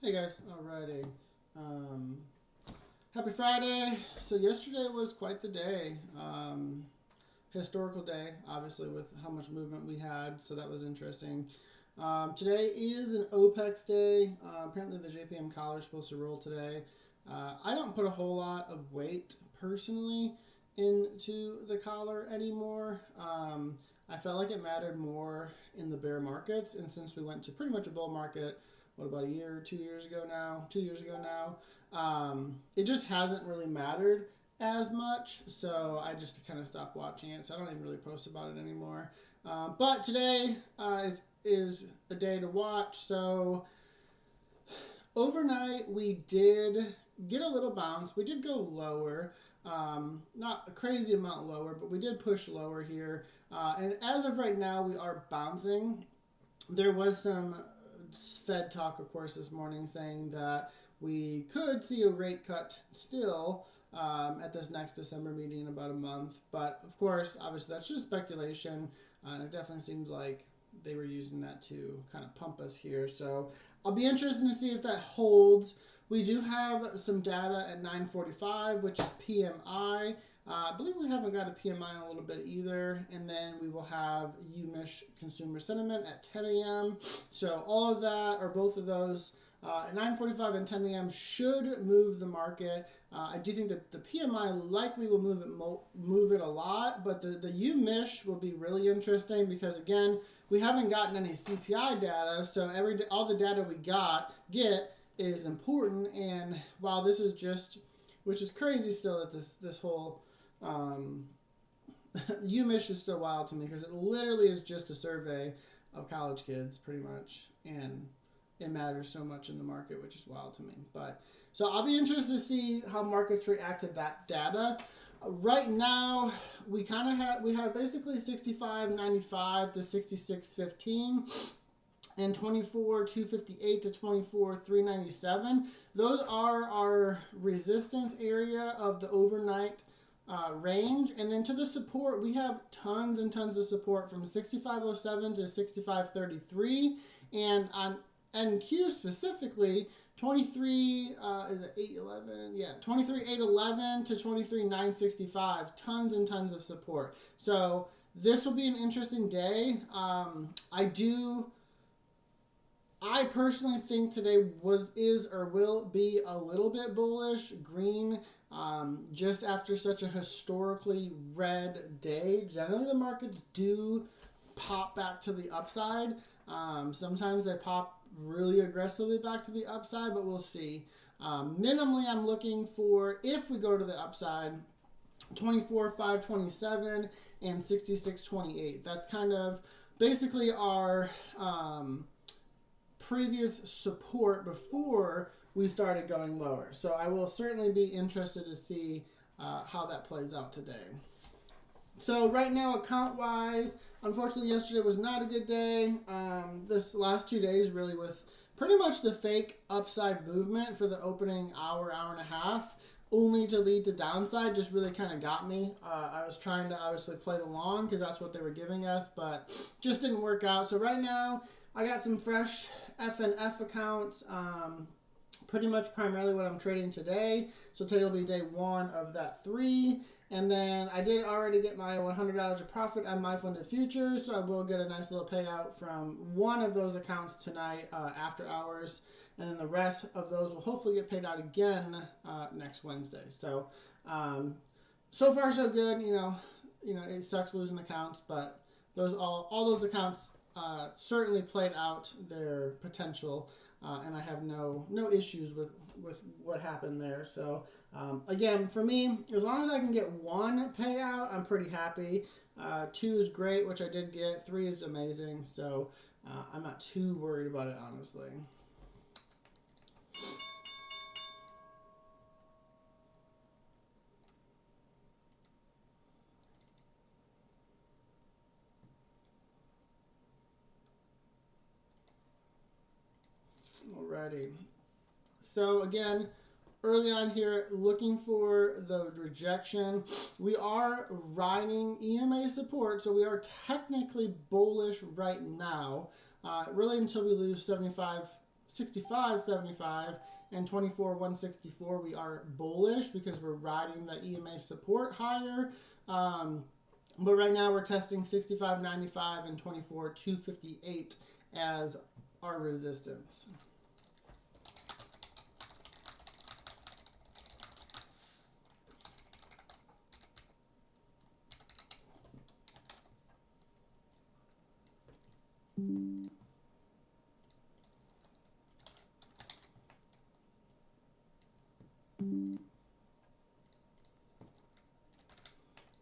Hey guys, alrighty. Um, Happy Friday. So yesterday was quite the day. Historical day, obviously, with how much movement we had. So that was interesting. Today is an OPEX day. Apparently, the JPM collar is supposed to roll today. I don't put a whole lot of weight personally into the collar anymore. I felt like it mattered more in the bear markets, and since we went to pretty much a bull market, what about a year, 2 years ago now? 2 years ago now, it just hasn't really mattered as much, so I just kind of stopped watching it. So I don't even really post about it anymore. But today is a day to watch. So overnight we did get a little bounce. We did go lower, not a crazy amount lower, but we did push lower here. And as of right now, we are bouncing. There was some Fed talk, of course, this morning saying that we could see a rate cut still at this next December meeting in about a month. But of course, obviously, that's just speculation. And it definitely seems like they were using that to kind of pump us here. So I'll be interested to see if that holds. We do have some data at 9:45, which is PMI. I believe we haven't got a PMI in a little bit either. And then we will have UMISH consumer sentiment at 10 a.m. So all of that, or both of those, at 9:45 and 10 a.m. should move the market. I do think that the PMI likely will move it a lot, but the UMISH will be really interesting because, again, we haven't gotten any CPI data, so all the data we get is important. And while this is just, which is crazy still, that this whole UMISH is still wild to me because it literally is just a survey of college kids, pretty much, and it matters so much in the market, which is wild to me. But so I'll be interested to see how markets react to that data. Right now, we have basically 65.95 to 66.15 and 24.258 to 24.397. Those are our resistance area of the overnight range. And then to the support, we have tons and tons of support from 65.07 to 65.33. And on NQ specifically, 23 is it 811? Yeah, 23.811 to 23.965. Tons and tons of support. So this will be an interesting day. I personally think today is or will be a little bit bullish. Green, just after such a historically red day. Generally, the markets do pop back to the upside. Sometimes they pop really aggressively back to the upside, but we'll see. Minimally, I'm looking for, if we go to the upside, 24.527 and 66.28. That's kind of basically our previous support before we started going lower. So I will certainly be interested to see how that plays out today. So right now, account-wise, unfortunately, yesterday was not a good day. This last 2 days, really, with pretty much the fake upside movement for the opening hour and a half, only to lead to downside, just really kind of got me. I was trying to obviously play the long because that's what they were giving us, but just didn't work out. So right now, I got some fresh F&F accounts. Pretty much primarily what I'm trading today. So today will be day one of that 3. And then I did already get my $100 of profit on my funded futures, so I will get a nice little payout from one of those accounts tonight after hours, and then the rest of those will hopefully get paid out again next Wednesday. So, so far so good. You know, it sucks losing accounts, but all those accounts certainly played out their potential, and I have no issues with what happened there. So. Again, for me, as long as I can get one payout, I'm pretty happy. 2 is great, which I did get. 3 is amazing. So I'm not too worried about it, honestly. Alrighty. So again, early on here, looking for the rejection. We are riding EMA support, so we are technically bullish right now, really until we lose 75 65.75 and 24.164, we are bullish because we're riding the EMA support higher. But right now we're testing 65.95 and 24.258 as our resistance.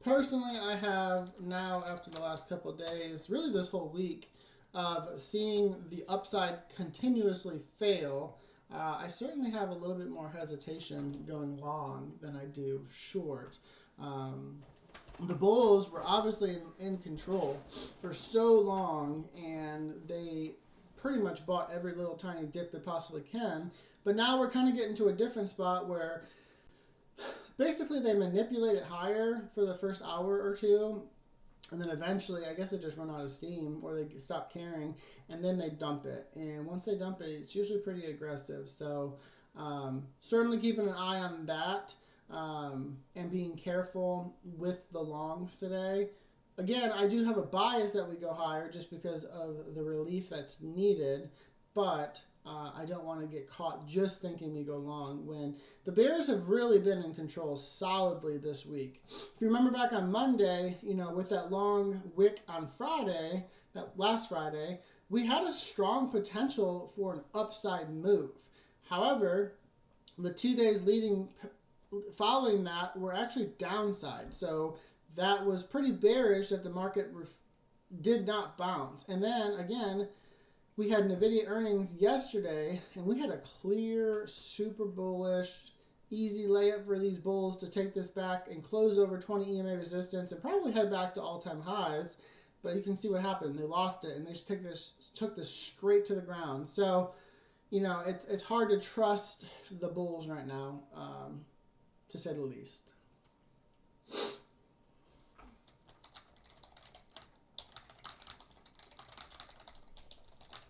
Personally, I have now, after the last couple of days, really this whole week, of seeing the upside continuously fail, I certainly have a little bit more hesitation going long than I do short. The bulls were obviously in control for so long, and they pretty much bought every little tiny dip they possibly can. But now we're kind of getting to a different spot where basically they manipulate it higher for the first hour or two, and then eventually, I guess they just run out of steam or they stop caring, and then they dump it. And once they dump it, it's usually pretty aggressive. So certainly keeping an eye on that. And being careful with the longs today. Again, I do have a bias that we go higher just because of the relief that's needed, but I don't want to get caught just thinking we go long when the bears have really been in control solidly this week. If you remember back on Monday, with that long wick on Friday, that last Friday, we had a strong potential for an upside move. However, the 2 days following that were actually downside. So that was pretty bearish that the market did not bounce. And then again, we had NVIDIA earnings yesterday, and we had a clear, super bullish, easy layup for these bulls to take this back and close over 20 EMA resistance and probably head back to all-time highs. But you can see what happened. They lost it, and they took this straight to the ground. So, it's hard to trust the bulls right now, to say the least.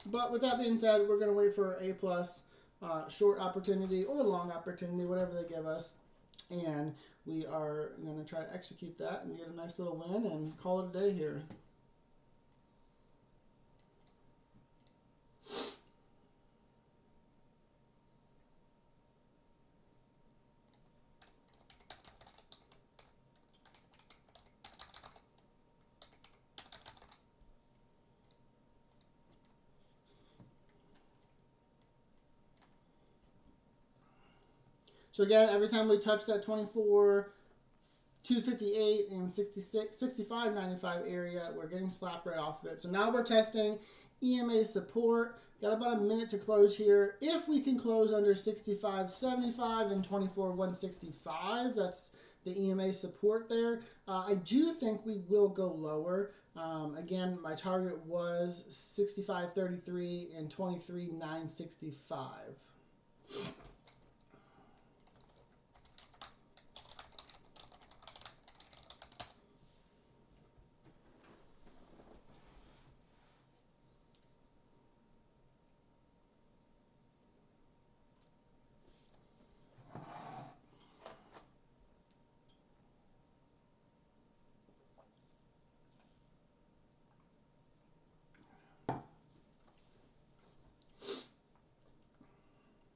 But with that being said, we're going to wait for A plus short opportunity or long opportunity, whatever they give us. And we are going to try to execute that and get a nice little win and call it a day here. So again, every time we touch that 24, 258 and 65.95 area, we're getting slapped right off of it. So now we're testing EMA support. Got about a minute to close here. If we can close under 65.75 and 24.165, that's the EMA support there. I do think we will go lower. Again, my target was 65.33 and 23.965.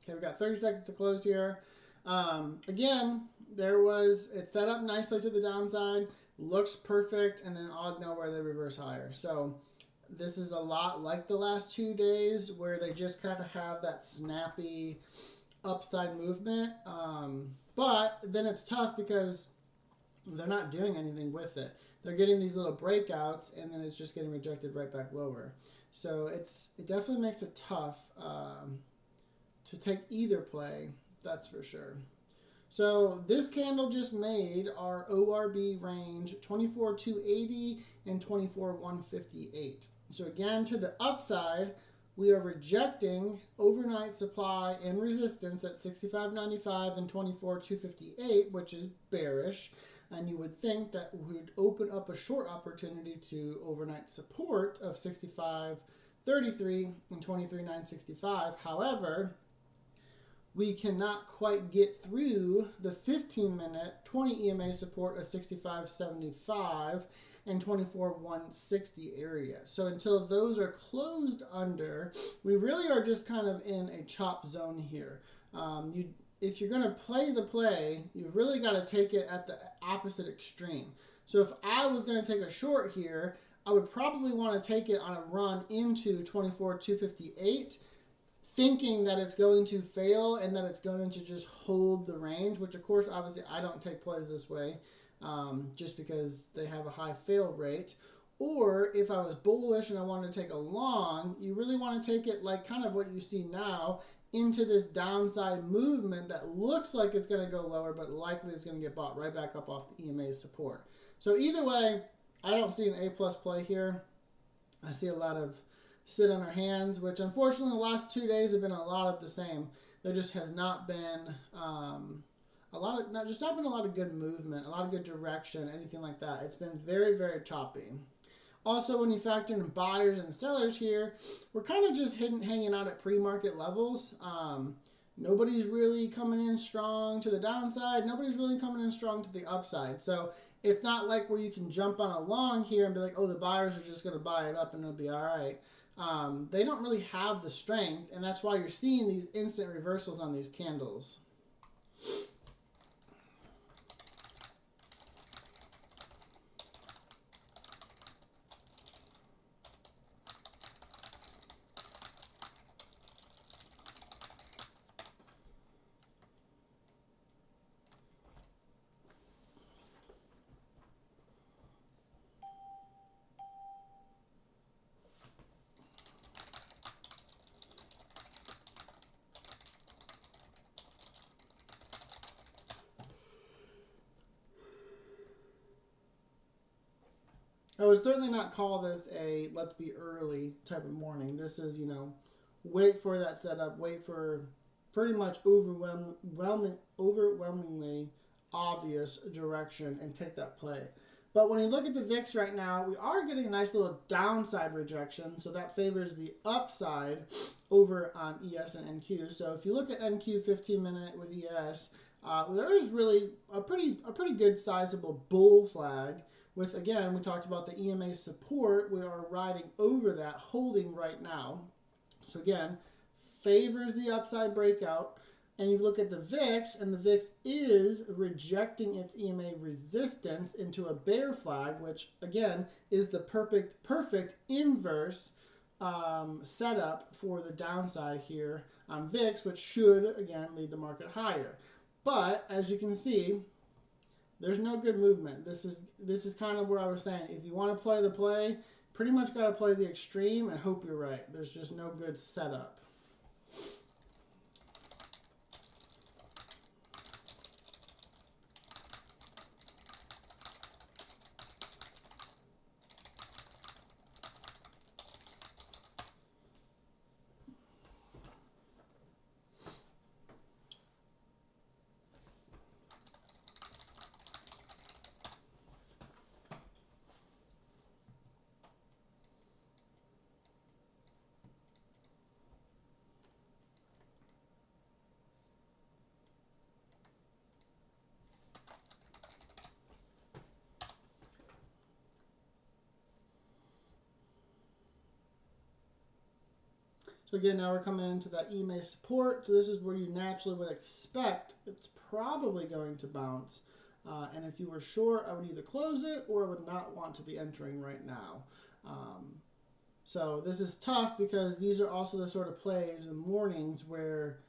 Okay, we got 30 seconds to close here. Again, it set up nicely to the downside, looks perfect, and then out of nowhere they reverse higher. So this is a lot like the last 2 days where they just kind of have that snappy upside movement. But then it's tough because they're not doing anything with it. They're getting these little breakouts, and then it's just getting rejected right back lower. So it definitely makes it tough to take either play, that's for sure. So this candle just made our ORB range 24.280 and 24.158. So again, to the upside, we are rejecting overnight supply and resistance at 65.95 and 24.258, which is bearish. And you would think that would open up a short opportunity to overnight support of 65.30 23.33 and 23.965. However, we cannot quite get through the 15-minute 20 EMA support of 65.75 and 24.160 area. So until those are closed under, we really are just kind of in a chop zone here. If you're going to play the play, you really got to take it at the opposite extreme. So if I was going to take a short here, I would probably want to take it on a run into 24.258, thinking that it's going to fail and that it's going to just hold the range, which of course, obviously, I don't take plays this way just because they have a high fail rate. Or if I was bullish and I wanted to take a long, you really want to take it like kind of what you see now into this downside movement that looks like it's going to go lower, but likely it's going to get bought right back up off the EMA support. So either way, I don't see an A+ play here. I see a lot of sit on our hands, which unfortunately the last 2 days have been a lot of the same. There just has not been not been a lot of good movement, a lot of good direction, anything like that. It's been very, very choppy. Also, when you factor in buyers and sellers here, we're kind of just hanging out at pre-market levels. Nobody's really coming in strong to the downside. Nobody's really coming in strong to the upside. So it's not like where you can jump on a long here and be like, oh, the buyers are just going to buy it up and it'll be all right. They don't really have the strength, and that's why you're seeing these instant reversals on these candles. I would certainly not call this a let's be early type of morning. This is, wait for that setup, wait for pretty much overwhelmingly obvious direction and take that play. But when you look at the VIX right now, we are getting a nice little downside rejection, so that favors the upside over on ES and NQ. So if you look at NQ 15-minute with ES, there is really a pretty good sizable bull flag. With, again, we talked about the EMA support. We are riding over that, holding right now. So, again, favors the upside breakout. And you look at the VIX, and the VIX is rejecting its EMA resistance into a bear flag, which, again, is the perfect inverse setup for the downside here on VIX, which should, again, lead the market higher. But, as you can see, there's no good movement. This is kind of where I was saying, if you want to play the play, pretty much got to play the extreme and hope you're right. There's just no good setup. So again, now we're coming into that EMA support. So this is where you naturally would expect it's probably going to bounce. And if you were short, I would either close it or I would not want to be entering right now. So this is tough because these are also the sort of plays in mornings where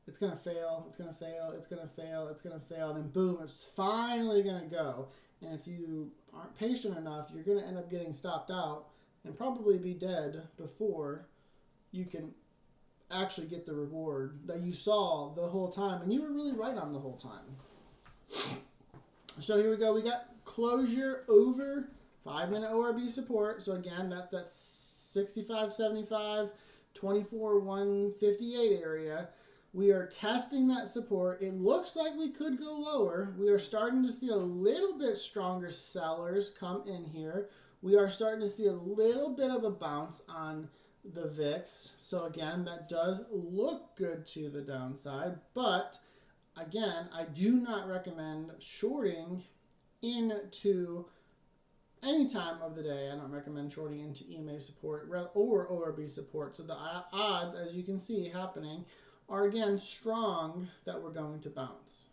it's going to fail, it's going to fail, it's going to fail, it's going to fail, and then boom, it's finally going to go. And if you aren't patient enough, you're going to end up getting stopped out and probably be dead before you can actually get the reward that you saw the whole time, and you were really right on the whole time. So here we go. We got closure over 5-minute ORB support. So again, that's that 65.75, 24.158 area. We are testing that support. It looks like we could go lower. We are starting to see a little bit stronger sellers come in here. We are starting to see a little bit of a bounce on the VIX. So again, that does look good to the downside, but again, I do not recommend shorting into any time of the day. I don't recommend shorting into EMA support or ORB support. So the odds, as you can see happening, are again strong that we're going to bounce.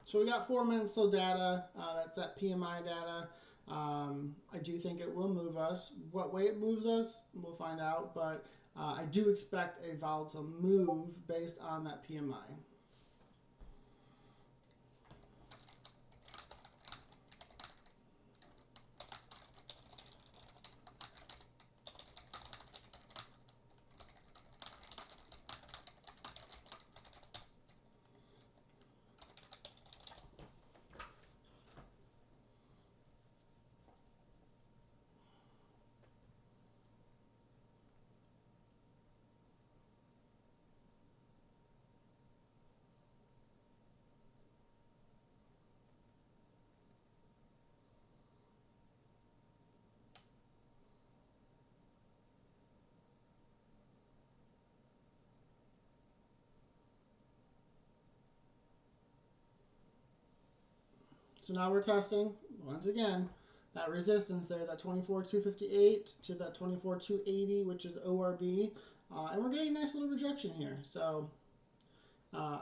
So we got 4 minutes till data. That's that PMI data. I do think it will move us. What way it moves us, we'll find out. But I do expect a volatile move based on that PMI. So now we're testing, once again, that resistance there, that 24,258 to that 24,280, which is ORB. And we're getting a nice little rejection here. So,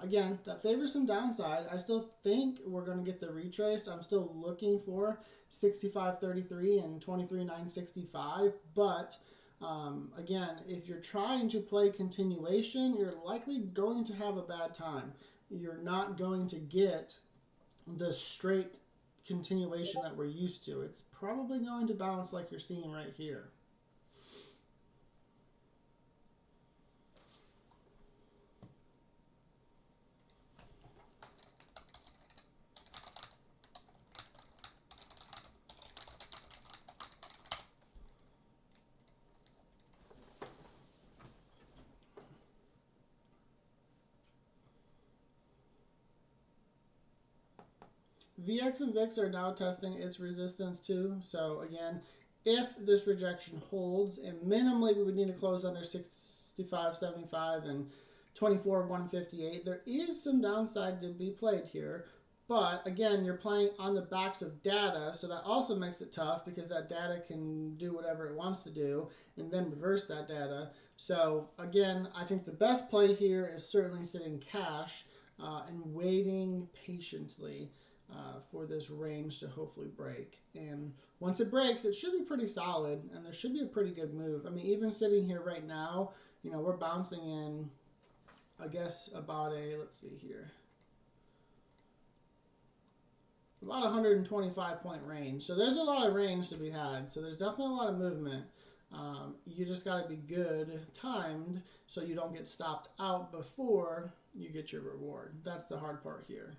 again, that favors some downside. I still think we're going to get the retrace. I'm still looking for 65.33 and 23,965. But, again, if you're trying to play continuation, you're likely going to have a bad time. You're not going to get the straight continuation that we're used to. It's probably going to bounce like you're seeing right here. VX and VIX are now testing its resistance too. So again, if this rejection holds, and minimally we would need to close under 65.75 and 24,158, there is some downside to be played here. But again, you're playing on the backs of data, so that also makes it tough because that data can do whatever it wants to do and then reverse that data. So again, I think the best play here is certainly sitting cash and waiting patiently for this range to hopefully break. And once it breaks, it should be pretty solid, and there should be a pretty good move. I mean, even sitting here right now, you know, we're bouncing in, I guess, about a, let's see here, about 125 point range. So there's a lot of range to be had. So there's definitely a lot of movement. You just got to be good timed so you don't get stopped out before you get your reward. That's the hard part here.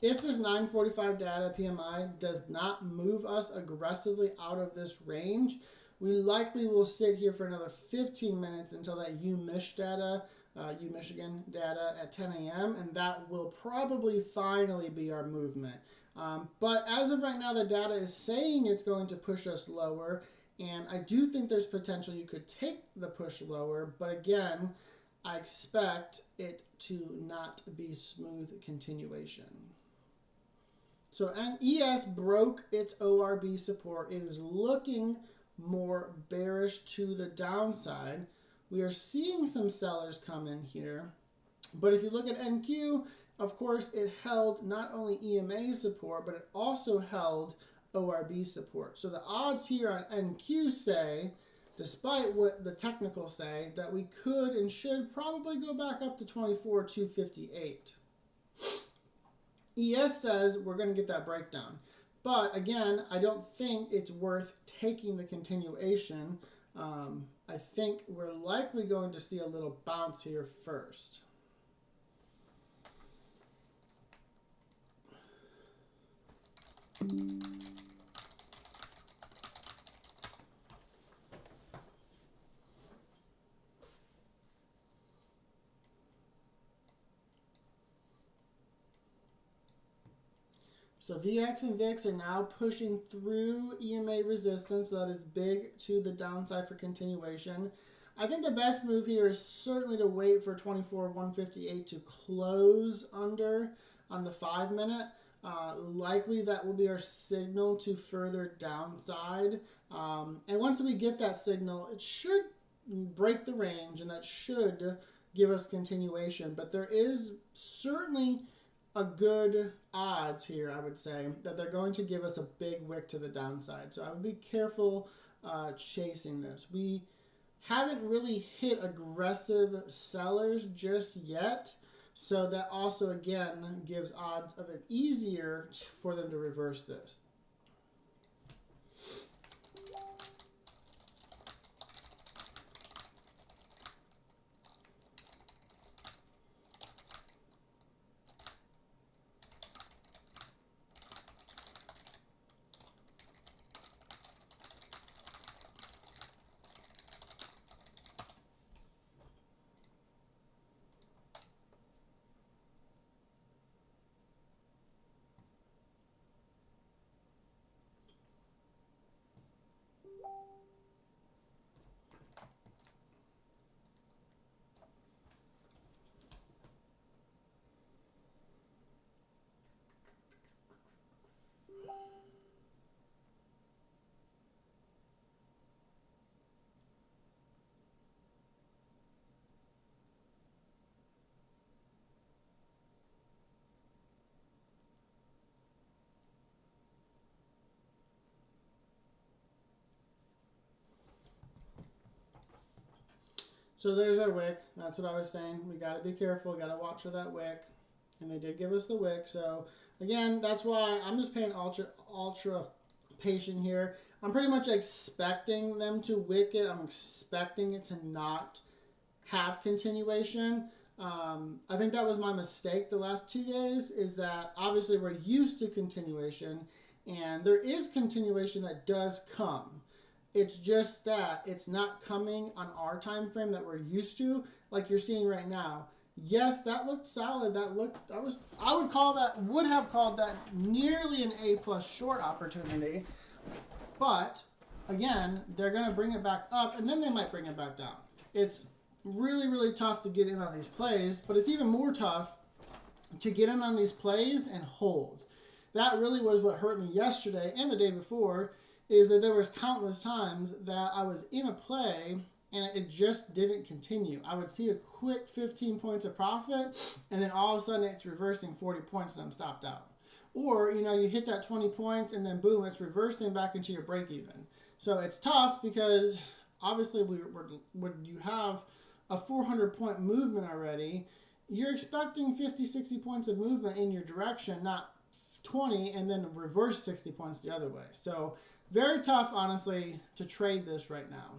If this 945 data PMI does not move us aggressively out of this range, we likely will sit here for another 15 minutes until that UMich data, Michigan data at 10 a.m. and that will probably finally be our movement. But as of right now, the data is saying it's going to push us lower, and I do think there's potential you could take the push lower, but again, I expect it to not be smooth continuation. So ES broke its ORB support. It is looking more bearish to the downside. We are seeing some sellers come in here. But if you look at NQ, of course, it held not only EMA support, but it also held ORB support. So the odds here on NQ say despite what the technicals say, that we could and should probably go back up to 24,258. ES says we're going to get that breakdown. But again, I don't think it's worth taking the continuation. I think we're likely going to see a little bounce here first. So VX and VIX are now pushing through EMA resistance, so that is big to the downside for continuation. I think the best move here is certainly to wait for 24,158 to close under on the 5 minute. Likely that will be our signal to further downside. And once we get that signal, it should break the range, and that should give us continuation. But there is certainly a good odds here, I would say, that they're going to give us a big wick to the downside. So I would be careful chasing this. We haven't really hit aggressive sellers just yet. So that also, again, gives odds of it easier for them to reverse this. So there's our wick. That's what I was saying. We got to be careful. Got to watch for that wick. And they did give us the wick. So, again, that's why I'm just paying ultra patient here. I'm pretty much expecting them to wick it. I'm expecting it to not have continuation. I think that was my mistake the last 2 days, is that obviously we're used to continuation. And there is continuation that does come. It's just that it's not coming on our time frame that we're used to, like you're seeing right now. Yes, that looked solid. I would have called that nearly an A+ short opportunity. But again, they're going to bring it back up, and then they might bring it back down. It's really, really tough to get in on these plays, but it's even more tough to get in on these plays and hold. That really was what hurt me yesterday and the day before, is that there was countless times that I was in a play and it just didn't continue. I would see a quick 15 points of profit, and then all of a sudden it's reversing 40 points and I'm stopped out. Or, you hit that 20 points and then boom, it's reversing back into your break even. So it's tough because obviously when you have a 400-point movement already, you're expecting 50, 60 points of movement in your direction, not 20, and then reverse 60 points the other way. So very tough, honestly, to trade this right now.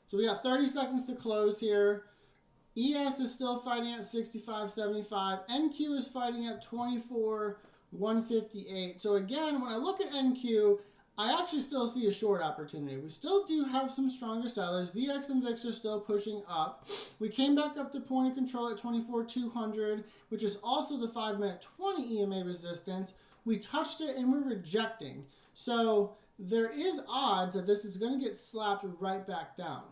So we got 30 seconds to close here. ES is still fighting at 65.75. NQ is fighting at 24.158. So again, when I look at NQ, I actually still see a short opportunity. We still do have some stronger sellers. VX and VIX are still pushing up. We came back up to point of control at 24,200, which is also the 5-minute 20 EMA resistance. We touched it and we're rejecting. So there is odds that this is going to get slapped right back down.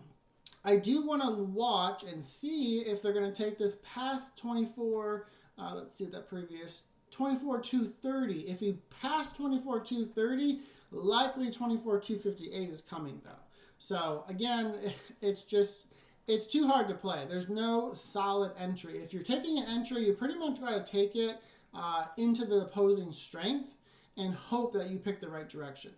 I do want to watch and see if they're going to take this past 24, let's see that previous, 24,230. If we pass 24,230, likely 24,258 is coming though. So again, it's just it's too hard to play. There's no solid entry. If you're taking an entry, you pretty much got to take it into the opposing strength and hope that you pick the right direction.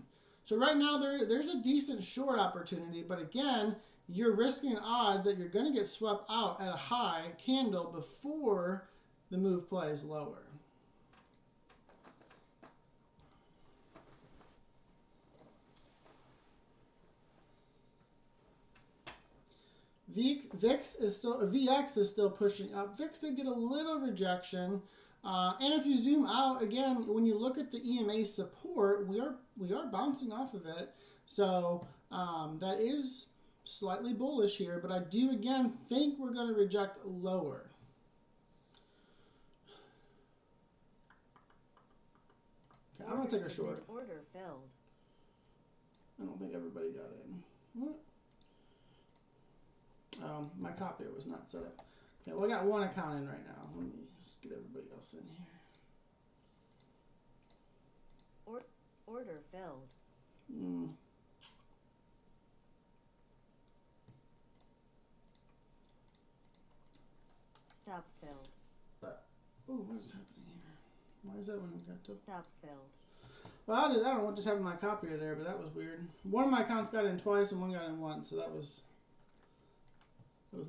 So right now there's a decent short opportunity, but again, you're risking odds that you're going to get swept out at a high candle before the move plays lower. VX is still pushing up. VIX did get a little rejection, and if you zoom out again, when you look at the EMA support, we are bouncing off of it. So that is slightly bullish here, but I do again think we're going to reject lower. Okay, I'm going to take a short. Order filled. I don't think everybody got in. What? My copier was not set up. Okay, well, I got one account in right now. Let me just get everybody else in here. Order filled. Stop filled. Oh, what is happening here? Why is that one got to? Stop filled. Well, I don't know what just happened to my copier there, but that was weird. One of my accounts got in twice and one got in once, so that was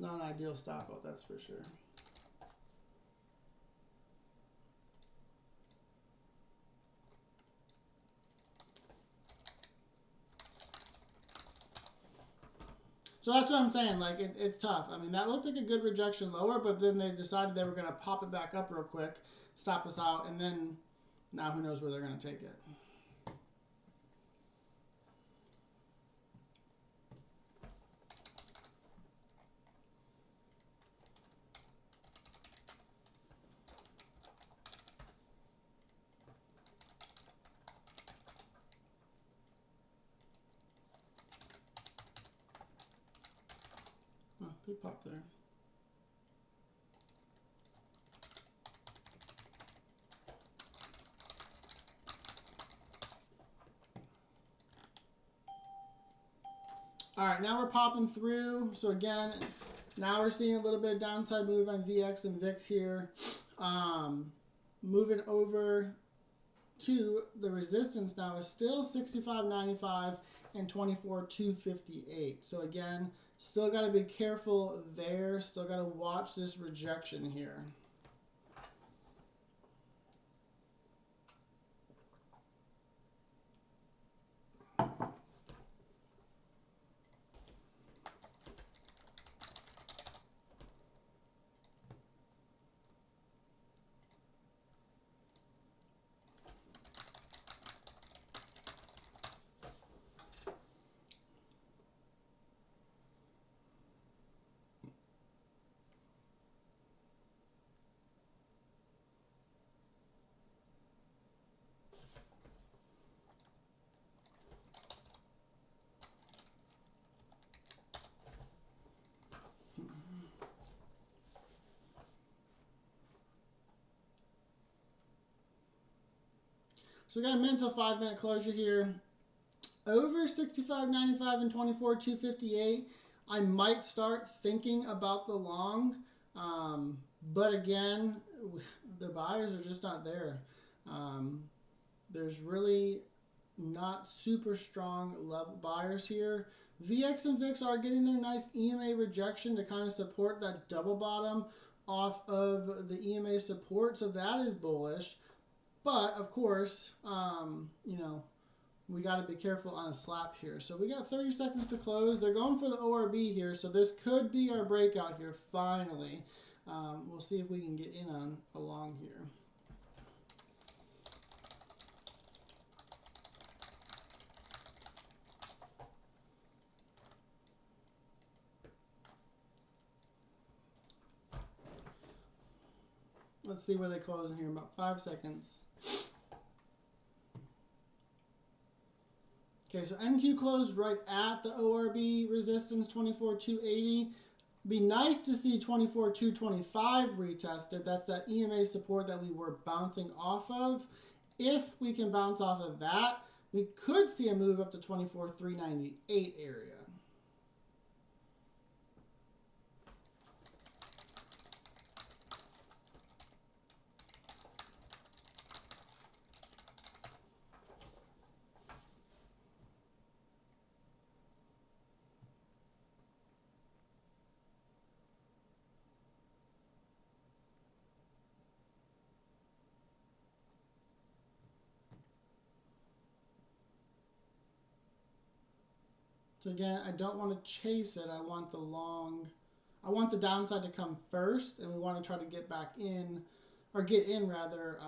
not an ideal stop out, that's for sure. So that's what I'm saying, like it's tough. I mean, that looked like a good rejection lower, but then they decided they were going to pop it back up real quick, stop us out, and then now who knows where they're going to take it. They popped there. All right, now we're popping through. So again, now we're seeing a little bit of downside move on VX and VIX here. Moving over to the resistance now is still 65.95 and 24.258. So again, still got to be careful there. Still got to watch this rejection here. So we got a mental 5-minute closure here. Over 65.95 and 24.258. I might start thinking about the long. But again, the buyers are just not there. There's really not super strong buyers here. VX and VIX are getting their nice EMA rejection to kind of support that double bottom off of the EMA support. So that is bullish. But, of course, you know, we got to be careful on a slap here. So we got 30 seconds to close. They're going for the ORB here, so this could be our breakout here finally. We'll see if we can get in on a long here. Let's see where they close in here. About 5 seconds. Okay, so NQ closed right at the ORB resistance, 24.280. Be nice to see 24.225 retested. That's that EMA support that we were bouncing off of. If we can bounce off of that, we could see a move up to 24.398 area. So again, I don't want to chase it. I want the downside to come first, and we want to try to get back in, or get in rather,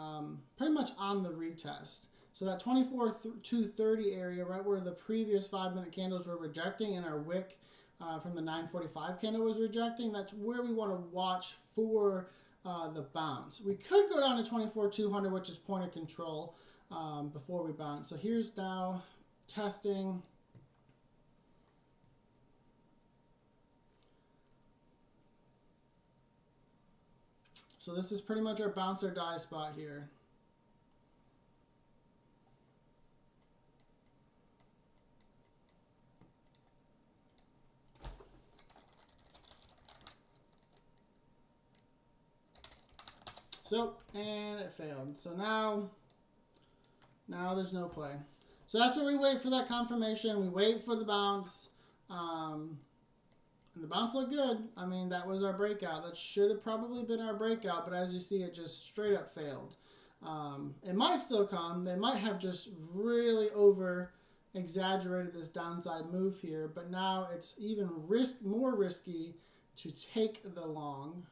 pretty much on the retest. So that 24,230 area, right where the previous 5-minute candles were rejecting and our wick from the 945 candle was rejecting, that's where we want to watch for the bounce. We could go down to 24,200, which is point of control, before we bounce. So here's now testing. So this is pretty much our bounce or die spot here. So, and it failed. So now there's no play. So that's where we wait for that confirmation. We wait for the bounce. And the bounce looked good. I mean, that was our breakout. That should have probably been our breakout, but as you see, it just straight up failed. It might still come. They might have just really over exaggerated this downside move here, but now it's even more risky to take the long,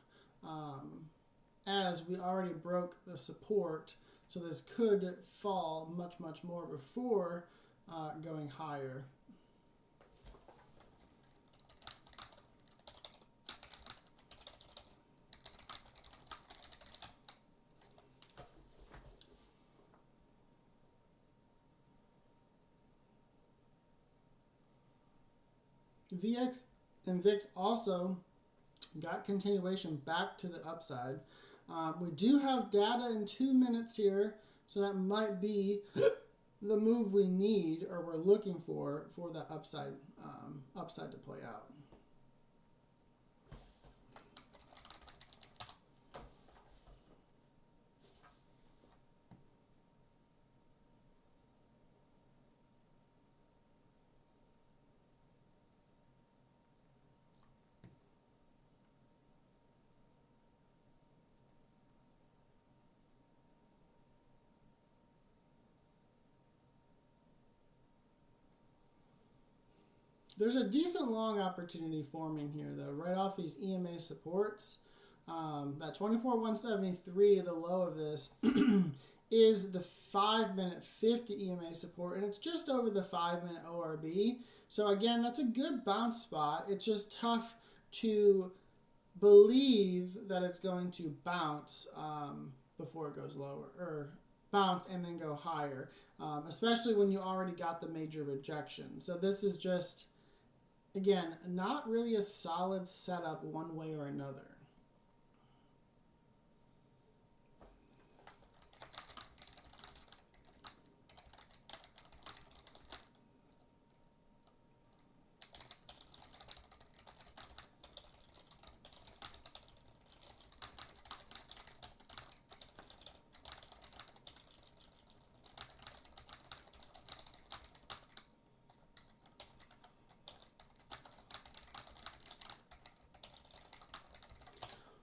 as we already broke the support. So this could fall much, much more before going higher. VX and VIX also got continuation back to the upside. We do have data in 2 minutes here, so that might be the move we need or we're looking for the upside to play out. There's a decent long opportunity forming here, though, right off these EMA supports. That 24,173, the low of this, is the 5-minute 50 EMA support, and it's just over the 5-minute ORB. So again, that's a good bounce spot. It's just tough to believe that it's going to bounce before it goes lower, or bounce and then go higher, especially when you already got the major rejection. So this is just, again, not really a solid setup one way or another.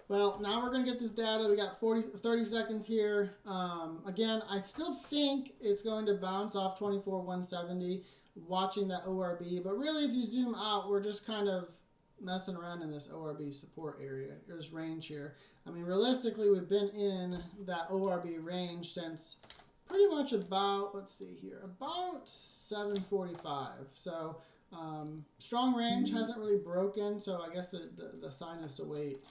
Well, now we're going to get this data. We got 30 seconds here. Again, I still think it's going to bounce off 24,170, watching that ORB. But really, if you zoom out, we're just kind of messing around in this ORB support area, this range here. I mean, realistically, we've been in that ORB range since pretty much about, let's see here, about 7:45. So strong range, hasn't really broken. So I guess the sign is to wait.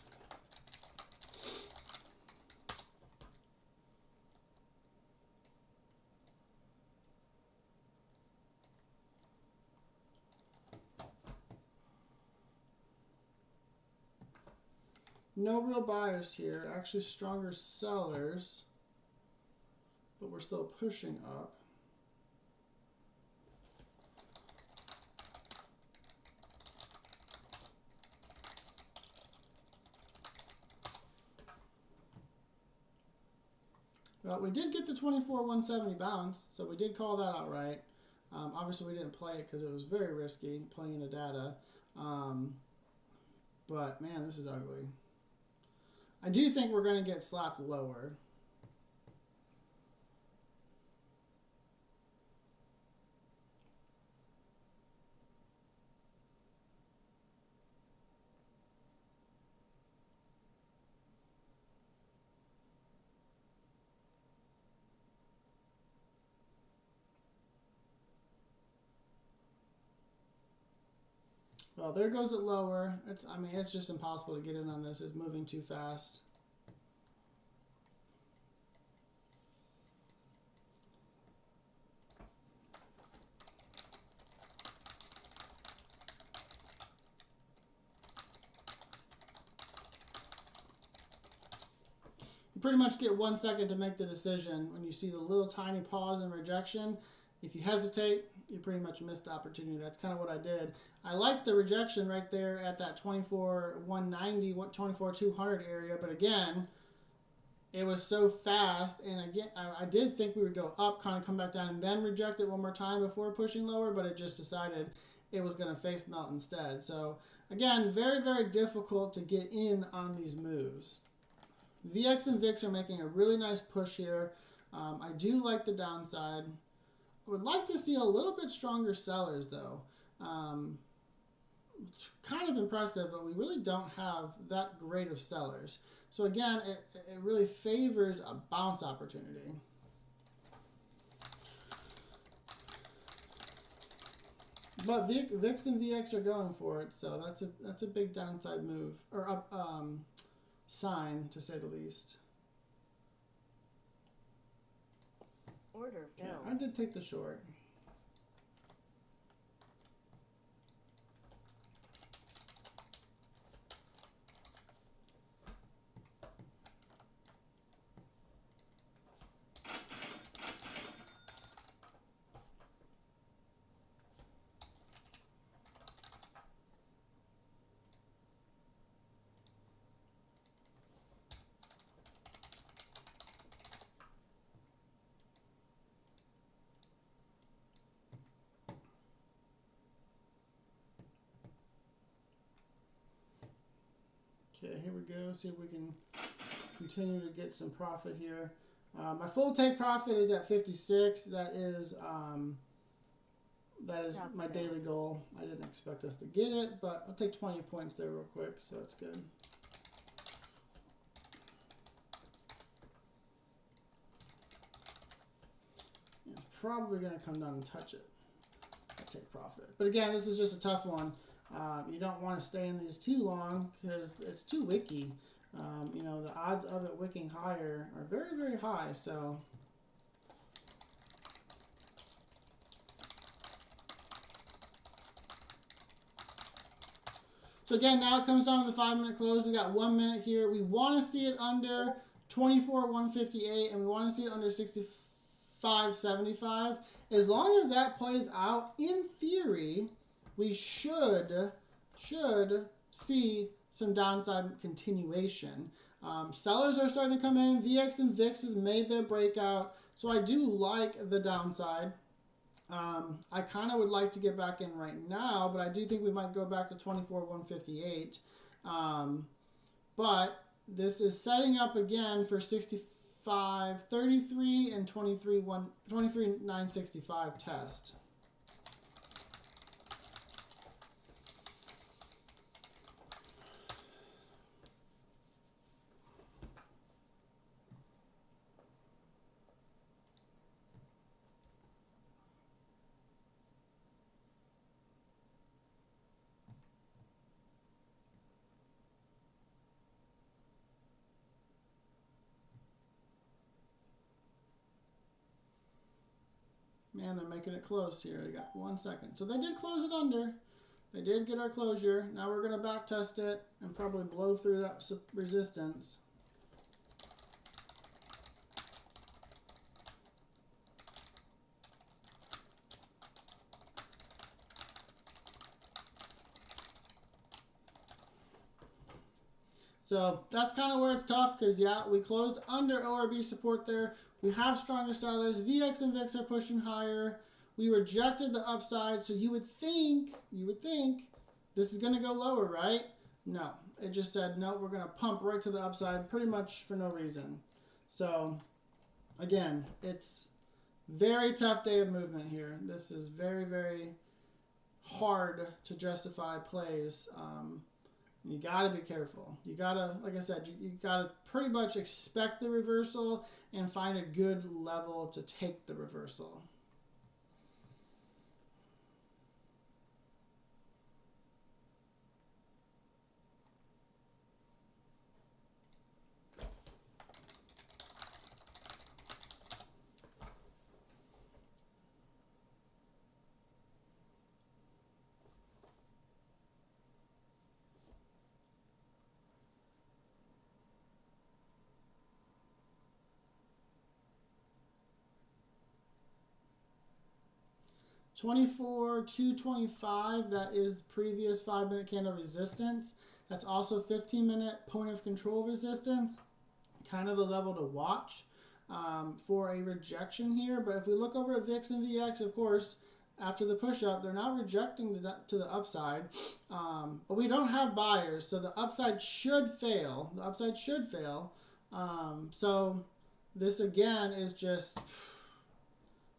No real buyers here, actually stronger sellers, but we're still pushing up. Well, we did get the 24,170 bounce, so we did call that out right. Obviously, we didn't play it because it was very risky playing the data. But, man, this is ugly. I do think we're going to get slapped lower. Well, there goes it lower. I mean, it's just impossible to get in on this. It's moving too fast. You pretty much get 1 second to make the decision. When you see the little tiny pause and rejection, if you hesitate, you pretty much missed the opportunity. That's kind of what I did. I like the rejection right there at that 24,190, 24,200 area, but again, it was so fast, and again, I did think we would go up, kind of come back down, and then reject it one more time before pushing lower, but it just decided it was going to face melt instead. So again, very, very difficult to get in on these moves. VX and VIX are making a really nice push here. I do like the downside. Would like to see a little bit stronger sellers though. Kind of impressive, but we really don't have that great of sellers. So again, it really favors a bounce opportunity. But VIX and VX are going for it, so that's a big downside move or up sign to say the least. Order filled. Yeah, I did take the short. Okay, here we go. See if we can continue to get some profit here. My full take profit is at 56. That is my daily goal. I didn't expect us to get it, but I'll take 20 points there real quick, so that's good. It's probably going to come down and touch it. I take profit. But again, this is just a tough one. You don't want to stay in these too long because it's too wicky. You know, the odds of it wicking higher are very, very high. So again, now it comes down to the 5-minute close. We got 1 minute here. We want to see it under 24,158, and we want to see it under 65.75. As long as that plays out, in theory, we should see some downside continuation. Sellers are starting to come in. VX and VIX has made their breakout. So I do like the downside. I kind of would like to get back in right now, but I do think we might go back to 24,158. But this is setting up again for 65.33 and 23,965 test. Man, they're making it close here. They got 1 second. So they did close it under. They did get our closure. Now we're going to back test it and probably blow through that resistance. So that's kind of where it's tough because, yeah, we closed under ORB support there. We have stronger sellers. VX and VIX are pushing higher. We rejected the upside, so you would think this is going to go lower, right? No. It just said, no, we're going to pump right to the upside pretty much for no reason. So, again, it's very tough day of movement here. This is very, very hard to justify plays. You got to be careful. You got to, like I said, you got to pretty much expect the reversal and find a good level to take the reversal. 24,225, that is previous 5-minute candle resistance. That's also 15-minute point of control resistance. Kind of the level to watch for a rejection here. But if we look over at VIX and VX, of course, after the push-up, they're not rejecting to the upside. But we don't have buyers, so the upside should fail. The upside should fail. So this, again, is just...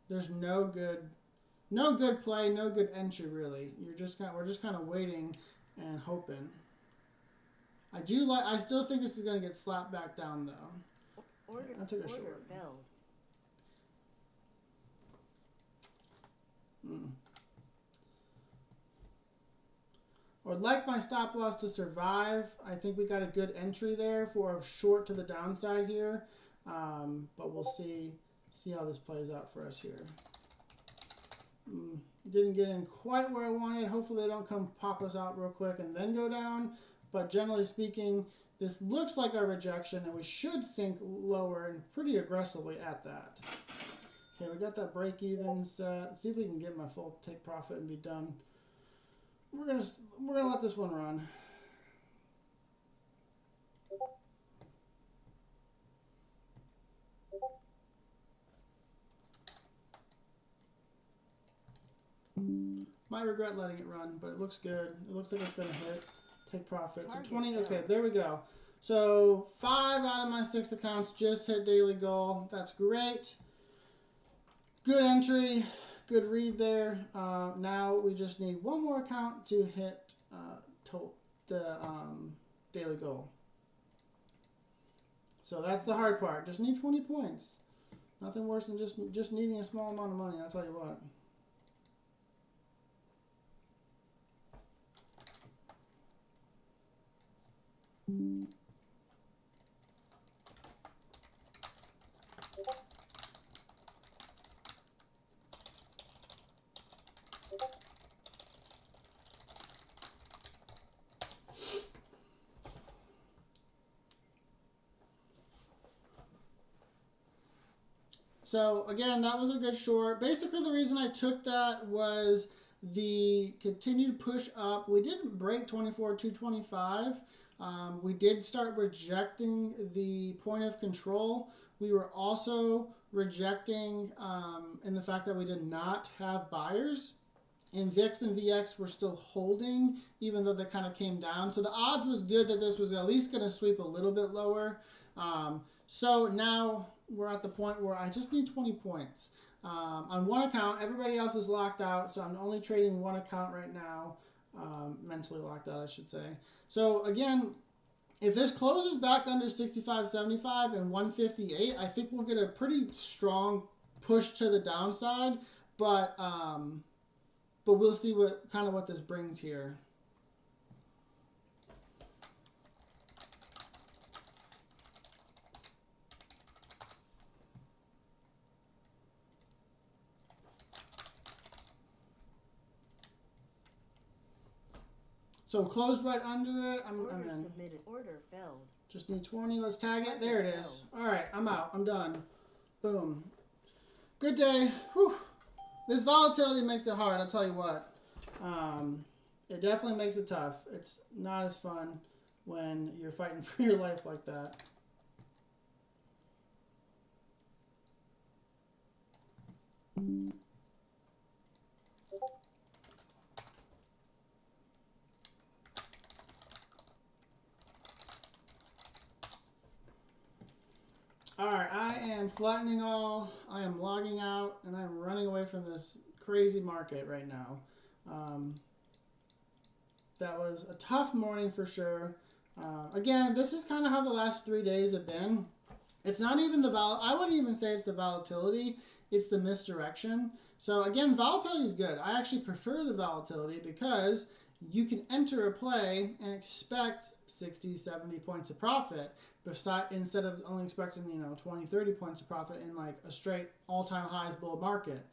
There's no good play, no good entry really. We're just kind of waiting and hoping. I still think this is going to get slapped back down though. I took a short. I would like my stop loss to survive. I think we got a good entry there for a short to the downside here, but we'll see how this plays out for us here. Didn't get in quite where I wanted. Hopefully they don't come pop us out real quick and then go down. But generally speaking, this looks like our rejection, and we should sink lower and pretty aggressively at that. Okay, we got that break even set. Let's see if we can get my full take profit and be done. We're gonna let this one run. Might regret letting it run, but it looks good. It looks like it's going to hit. Take profit. So 20. Okay, there we go. So 5 out of my 6 accounts just hit daily goal. That's great. Good entry. Good read there. Now we just need one more account to hit the daily goal. So that's the hard part. Just need 20 points. Nothing worse than just needing a small amount of money. I'll tell you what. So again, that was a good short. Basically, the reason I took that was the continued push up. We didn't break 24,225. We did start rejecting the point of control. We were also rejecting in the fact that we did not have buyers. And VIX and VX were still holding, even though they kind of came down. So the odds was good that this was at least going to sweep a little bit lower. So now we're at the point where I just need 20 points. On one account, everybody else is locked out, so I'm only trading one account right now. Mentally locked out, I should say. So again, if this closes back under 65.75 and 158, I think we'll get a pretty strong push to the downside. But we'll see what this brings here. So closed right under it. I'm in. Submitted. Order failed. Just need 20. Let's tag it. There it is. All right, I'm out. I'm done. Boom. Good day. Whew. This volatility makes it hard. I'll tell you what. It definitely makes it tough. It's not as fun when you're fighting for your life like that. Alright, I am flattening all, I am logging out, and I am running away from this crazy market right now. That was a tough morning for sure. Again, this is kind of how the last 3 days have been. It's not even I wouldn't even say it's the volatility, it's the misdirection. So again, volatility is good. I actually prefer the volatility because you can enter a play and expect 60, 70 points of profit instead of only expecting, 20, 30 points of profit in like a straight all-time highs bull market.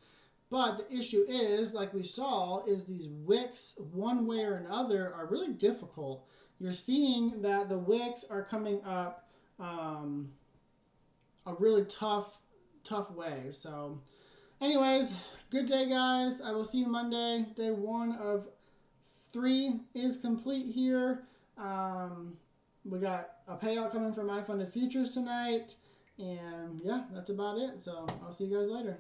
But the issue is, like we saw, is these wicks, one way or another, are really difficult. You're seeing that the wicks are coming up a really tough way. So anyways, good day, guys. I will see you Monday. Day 1 of 3 is complete here. We got a payout coming from my funded futures tonight. And yeah, that's about it. So I'll see you guys later.